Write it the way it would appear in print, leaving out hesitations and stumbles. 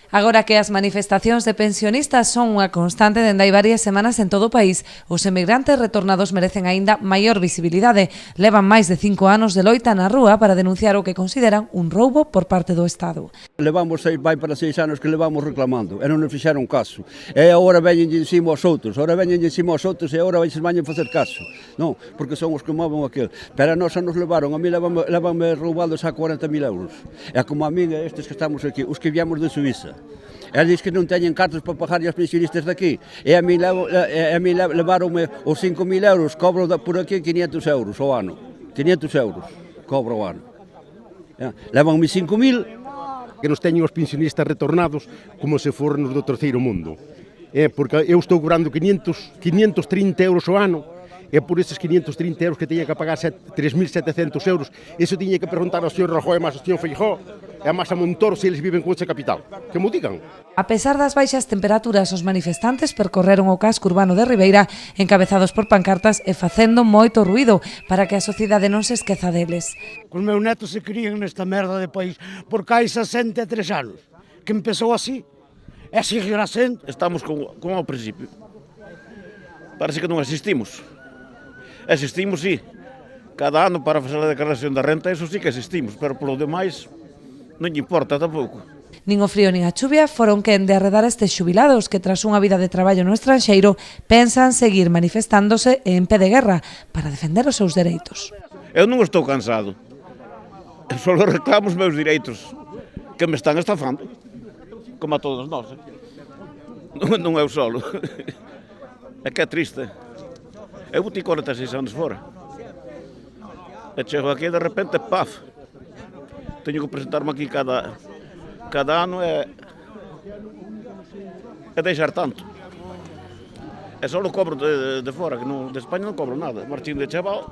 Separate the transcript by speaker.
Speaker 1: Agora que as manifestacións de pensionistas son unha constante dende hai varias semanas en todo o país, os emigrantes retornados merecen aínda maior visibilidade. Levan máis de 5 anos de loita na rúa para denunciar o que consideran un roubo por parte do Estado.
Speaker 2: Levamos vai para 6 anos que levamos reclamando e non nos fixeron caso. E agora veñen encima aos outros, e agora se vañen facer caso. Non, porque son os que moven aquel. Pero a nós nos levaron, a mí levanme roubados a 40.000 euros. E como a mí e estes que estamos aquí, os que viemos de Suíza. Eles que non teñen cartos para pagar aos pensionistas daqui. E a mí levaronme os 5.000 euros, cobro por aquí 500 euros ao ano. 500 euros cobro ao ano. Levanme 5.000.
Speaker 3: Que nos teñen os pensionistas retornados como se fornos do terceiro mundo. Porque eu estou cobrando 530 euros ao ano, e por esses 530 euros que teña que pagar 3.700 euros, iso tiña que preguntar ao señor Rajoy e máis ao señor Feijóo e máis a Montoro se eles viven con ese capital. Que mo digan.
Speaker 1: A pesar das baixas temperaturas, os manifestantes percorreron o casco urbano de Ribeira encabezados por pancartas e facendo moito ruído para que a sociedade non se esqueza deles.
Speaker 4: Os meus netos se crían nesta merda de país porque hai 63 anos que empezou así e seguirá sendo.
Speaker 5: Estamos como ao principio. Parece que non existimos. Existimos, sí. Cada ano para fazer a declaración da renta, eso sí que existimos, pero polo demais non lle importa tampouco.
Speaker 1: Nin o frío nin a chuvia foron quen de arredar estes xubilados que tras unha vida de traballo no estranxeiro pensan seguir manifestándose en pé de guerra para defender os seus dereitos.
Speaker 5: Eu non estou cansado. Eu só reclamo os meus direitos que me están estafando, como a todos nós. Non é o solo. É que é triste. Eu botei 46 anos fora. E chego aqui e de repente, paf, teño que presentar-me aqui cada ano e deixar tanto. É só o cobro de fora, que de Espanha non cobro nada. Martín de chaval,